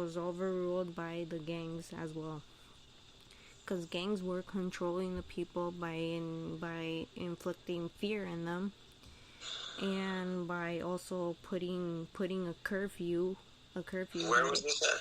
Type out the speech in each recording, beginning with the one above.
was overruled by the gangs as well, because gangs were controlling the people by inflicting fear in them, and by also putting a curfew. Where was this at?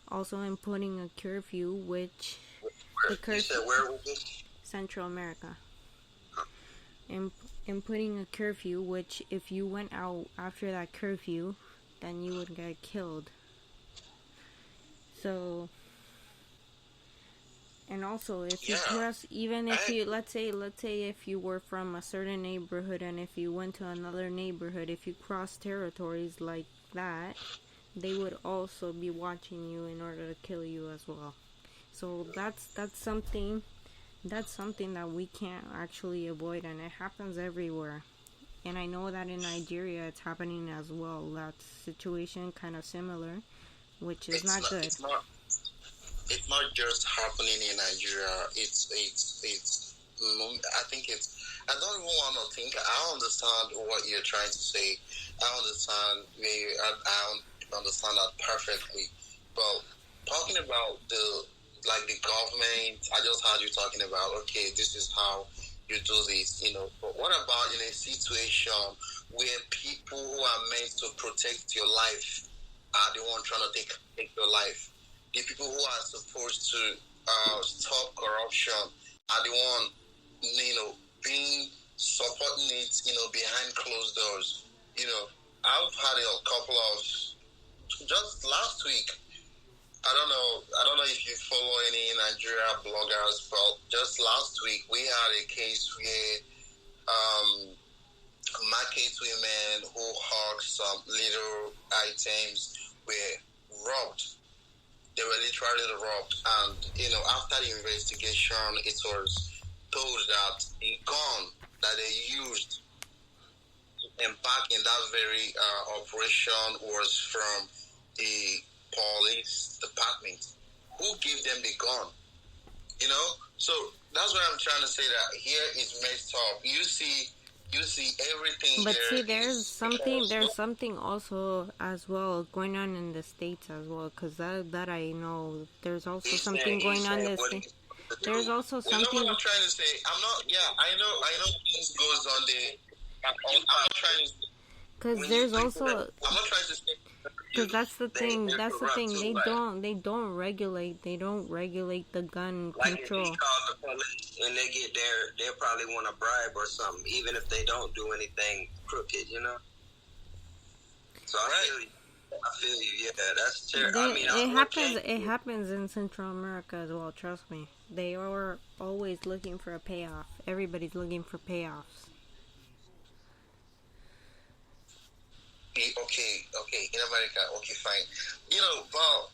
Also in putting a curfew, which the curfew. You said where was this? Central America. And putting a curfew, which if you went out after that curfew, then you would get killed. So, and also if you cross, even if you, let's say if you were from a certain neighborhood, and if you went to another neighborhood, if you cross territories like that, they would also be watching you in order to kill you as well. So that's something that we can't actually avoid, and it happens everywhere. And I know that in Nigeria it's happening as well. That situation kind of similar, which is not good. It's not just happening in Nigeria. I think I don't even want to think. I understand what you're trying to say. I understand that perfectly. But talking about the government, I just heard you talking about, okay, this is how you do this, But what about in a situation where people who are meant to protect your life are the one trying to take your life? The people who are supposed to stop corruption are the one, being supporting it, behind closed doors. I've had a couple of, just last week, I don't know if you follow any Nigeria bloggers, but just last week we had a case where market women who hawk some little items were robbed. They were literally robbed, and after the investigation, it was told that the gun that they used to embark in that very operation was from the police department. Who gave them the gun? So that's what I'm trying to say, that here is messed up. You see everything. But see, there's something also as well going on in the States as well, because that I know. There's also something going on in the States. There's also something. You know what I'm trying to say? I'm not. Yeah, I know things goes on there. I'm not trying to. Because there's also. I'm not trying to say. Because that's the thing. That's the thing. They don't regulate. They don't regulate the gun control. If you call the police and they get there, they'll probably want a bribe or something, even if they don't do anything crooked, So I feel you. Yeah, that's terrible. It happens in Central America as well. Trust me. They are always looking for a payoff. Everybody's looking for payoffs. Okay, in America, okay, fine. But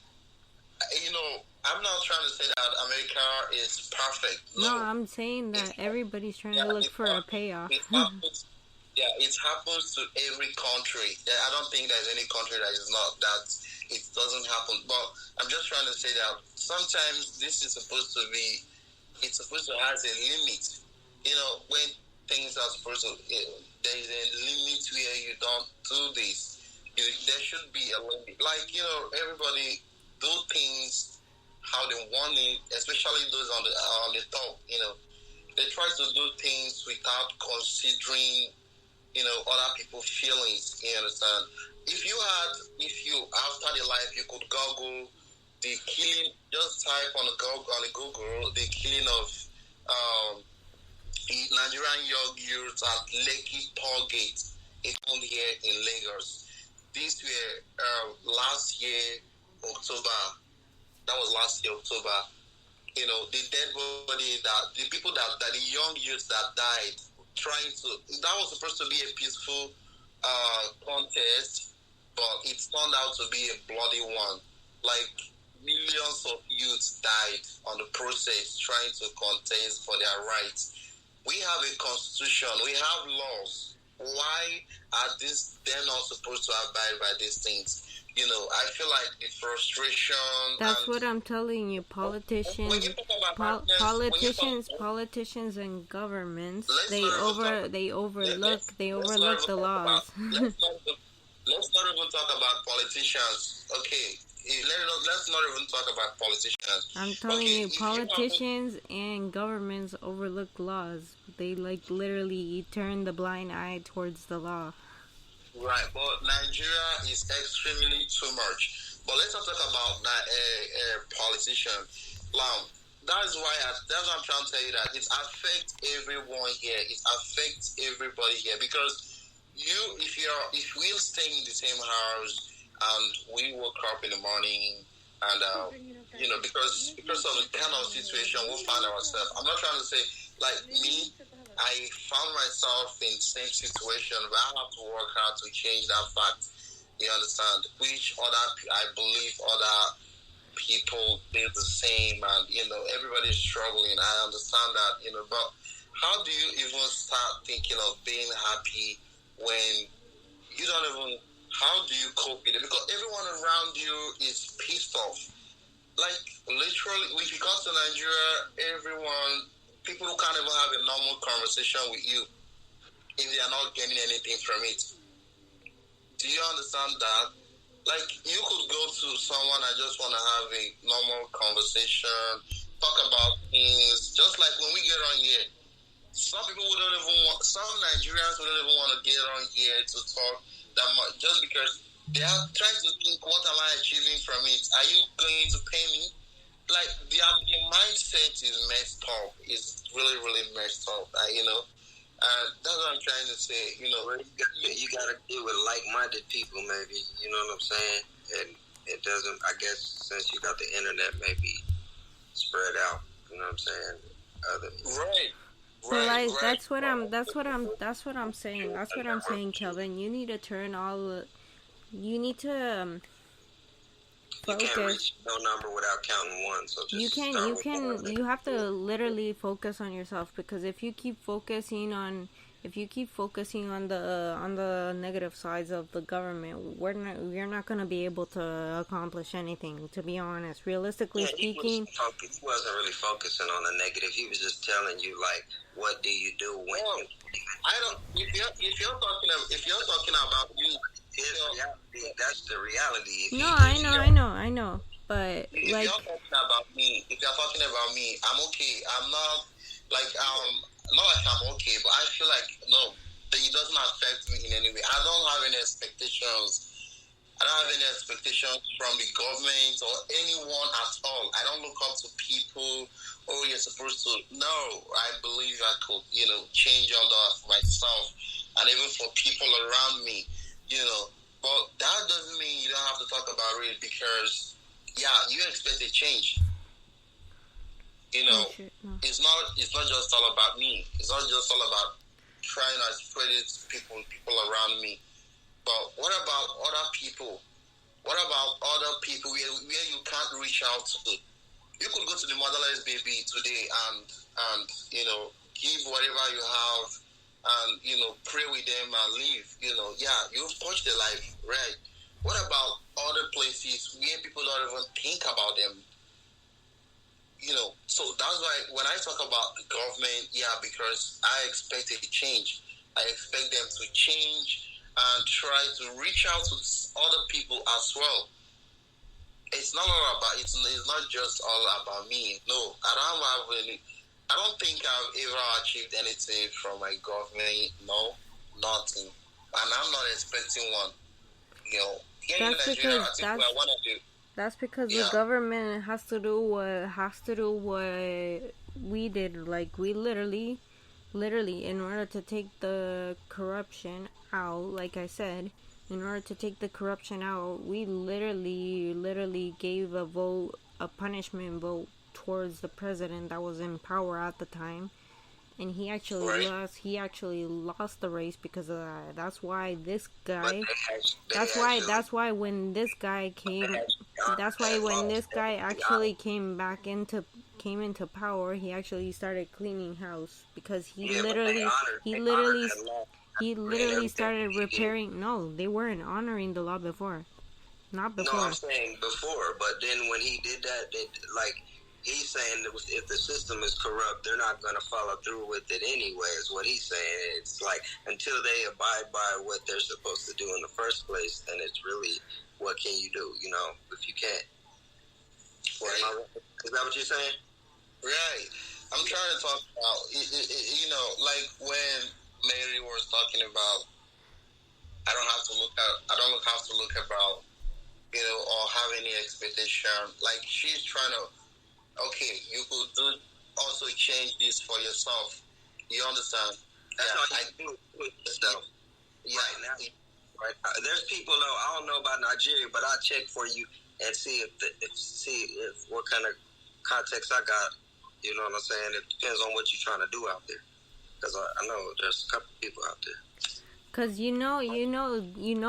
I'm not trying to say that America is perfect. No, I'm saying that everybody's trying to look for a payoff. It happens to every country. I don't think there's any country that is not, that it doesn't happen. But I'm just trying to say that sometimes this is supposed to have a limit. When things are supposed to, there is a limit where you don't do this. There should be a limit. Everybody do things how they want it, especially those on the top. They try to do things without considering, other people's feelings. You understand? If you after the life, you could Google the killing. Just type on Google the killing of the Nigerian young youth at Lekki Tollgate, here in Lagos. These were last year, October. That was last year, October. The dead body, the people the young youths that died, that was supposed to be a peaceful contest, but it turned out to be a bloody one. Millions of youths died on the process trying to contest for their rights. We have a constitution, we have laws. Why are they're not supposed to abide by these things? I feel like the frustration. That's what I'm telling you. Politicians and governments, they overlook the laws. Let's not even talk about politicians. Okay, let let's not even talk about politicians. I'm telling you, politicians and governments overlook laws. They literally turn the blind eye towards the law. Right, but Nigeria is extremely too much. But let's not talk about politicians. Now, that's why I'm trying to tell you that it affects everyone here. It affects everybody here because if we're staying in the same house and we woke up in the morning and because of the kind of situation we find ourselves. I'm not trying to say like me. I found myself in the same situation where I have to work hard to change that fact. You understand? Which I believe other people did the same, and everybody's struggling. I understand that, but how do you even start thinking of being happy when you don't even? How do you cope with it? Because everyone around you is pissed off. Like literally, if you come to Nigeria, people who can't even have a normal conversation with you if they are not getting anything from it. Do you understand that? Like, you could go to someone and just want to have a normal conversation, talk about things, just like when we get on here. Some Nigerians wouldn't even want to get on here to talk that much, just because they are trying to think, what am I achieving from it? Are you going to pay me? Like, the mindset is messed up. It's really, really messed up. That's what I'm trying to say. You got to deal with like-minded people, maybe. You know what I'm saying? And it doesn't. I guess since you got the internet, maybe spread out. You know what I'm saying? Right. So that's what I'm saying. That's what I'm saying, Kelvin. You need to turn all. You need to. Focus. You can't reach no number without counting one. So just you have to literally focus on yourself, because if you keep focusing on the negative sides of the government, we're not going to be able to accomplish anything, to be honest. Realistically speaking, he wasn't really focusing on the negative. He was just telling you, like, what do you do when you? I don't. If you're talking about you. That's the reality. No, I know. But if you're talking about me, I'm okay. I'm not like I'm okay, but I feel like no, it doesn't affect me in any way. I don't have any expectations. I don't have any expectations from the government or anyone at all. I don't look up to people. Oh, you're supposed to. No, I believe I could, change all that for myself and even for people around me. But that doesn't mean you don't have to talk about it, because, you expect a change. It's not just all about me. It's not just all about trying to spread it to people around me. But what about other people? What about other people where you can't reach out to? You could go to the motherless baby today and give whatever you have, and pray with them and leave. You've touched their life, right? What about other places where people don't even think about them? So that's why when I talk about the government, because I expect a change. I expect them to change and try to reach out to other people as well. It's not all about. It's not just all about me. No, I don't think I've ever achieved anything from my government. No, nothing. And I'm not expecting one. That's because the government has to do what we did. Like, we literally, in order to take the corruption out, like I said, in order to take the corruption out, we literally gave a punishment vote towards the president that was in power at the time, and he actually lost the race because of that. That's why this guy. That's why when this guy actually came into power, he actually started cleaning house, because he literally started repairing. No, they weren't honoring the law before. Not before. No, I'm saying before, but then when he did that, he's saying that if the system is corrupt, they're not going to follow through with it anyway, is what he's saying. It's like, until they abide by what they're supposed to do in the first place, then it's really, what can you do, if you can't Right. Is that what you're saying? Right. I'm trying to talk about, like when Mary was talking about, I don't have to look about, or have any expectation. Like she's trying to, okay, you could also change this for yourself. You understand? That's all you do with yourself. Yeah. Right now. Right. There's people though. I don't know about Nigeria, but I'll check for you and see if what kind of context I got. You know what I'm saying? It depends on what you're trying to do out there. Because I know there's a couple people out there. Cause you know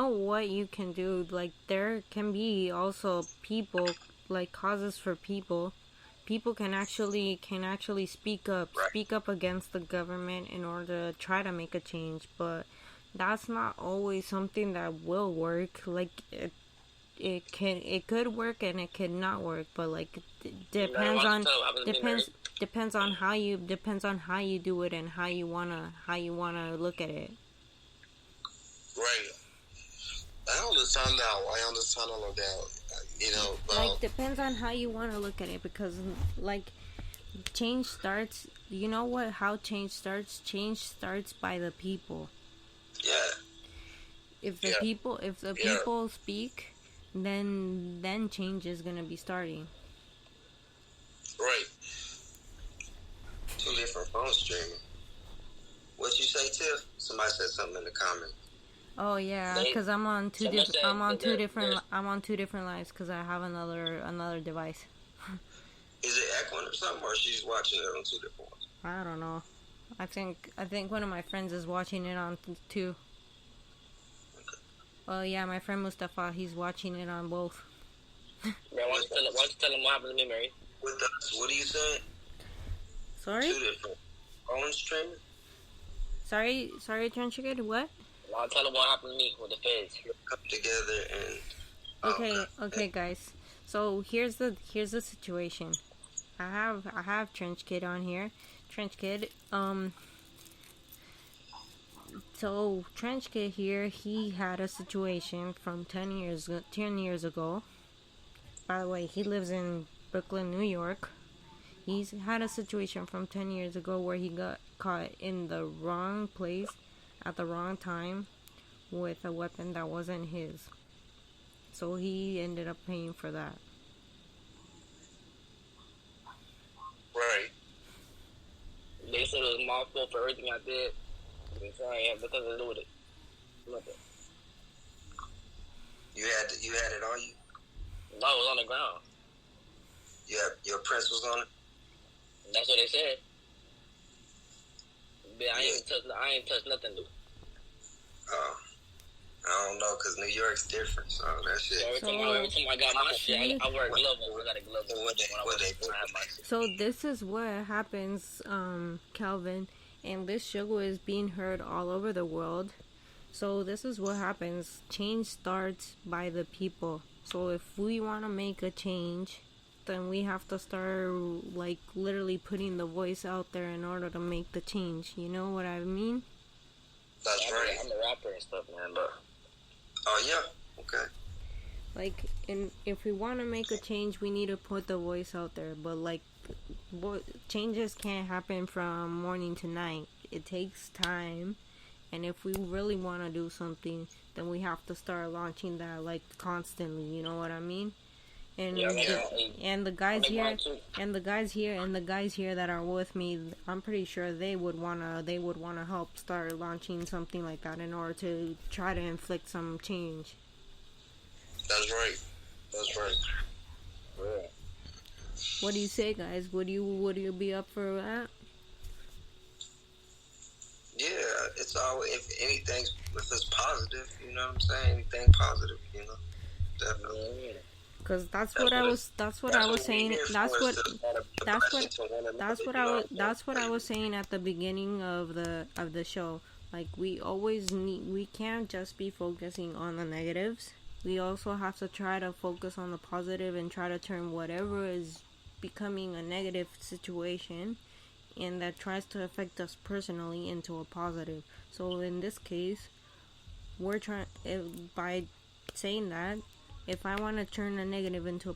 what you can do. Like there can be also people, like causes for people. People can actually speak up, Right. speak up against the government in order to try to make a change. But that's not always something that will work. Like it could work and it could not work. But like depends on how you do it and how you wanna look at it. Right. I understand that. I understand all of that. But Like depends on how you want to look at it, because like change starts. You know what? How change starts? Change starts by the people. Yeah. If the people speak, then change is gonna be starting. right. Two different phone streaming. What you say, Tiff? Somebody said something in the comment. Oh yeah, because I'm on two different lives because I have another device. Is it echoing or something, or she's watching it on two different ones? I don't know. I think one of my friends is watching it on two. Oh yeah, my friend Mustafa, he's watching it on both. Man, why don't you tell him what happened to me, Mary? With us, what are you saying? Sorry? Two different phone streaming? Sorry, Trenchard, what? I'll tell him what happened to me with the feds. Come together and Okay, guys. So here's the situation. I have Trench Kid on here. Trench Kid, so Trench Kid here, he had a situation from 10 years ago. By the way, he lives in Brooklyn, New York. He's had a situation from 10 years ago where he got caught in the wrong place at the wrong time with a weapon that wasn't his. So he ended up paying for that. Right. They said it was my fault for everything I did. I have nothing to do with it. Nothing. you had it on you? No, it was on the ground. Your prints was on it? That's what they said. But I ain't touched nothing, dude. Oh. I don't know, because New York's different, so that shit. Every time I got my shit, I wear gloves. I got a glove when I have my shit. So this is what happens, Calvin, and this show is being heard all over the world. So this is what happens. Change starts by the people. So if we want to make a change, then we have to start like literally putting the voice out there in order to make the change. You know what I mean? That's right. I'm a rapper and stuff, man, but... Oh, yeah? Okay. Like, if we want to make a change, we need to put the voice out there. But, like, changes can't happen from morning to night. It takes time. And if we really want to do something, then we have to start launching that, like, constantly. You know what I mean? And the guys here that are with me, I'm pretty sure they would wanna help start launching something like that in order to try to inflict some change. That's right. Yeah. What do you say, guys? Would you be up for that? Yeah, it's always, if it's positive, you know what I'm saying? Anything positive, you know? Definitely. Yeah. Because that's what I was saying. That's what I was saying at the beginning of the show. Like we can't just be focusing on the negatives. We also have to try to focus on the positive and try to turn whatever is becoming a negative situation and that tries to affect us personally into a positive. So in this case, by saying that, if I want to turn a negative into a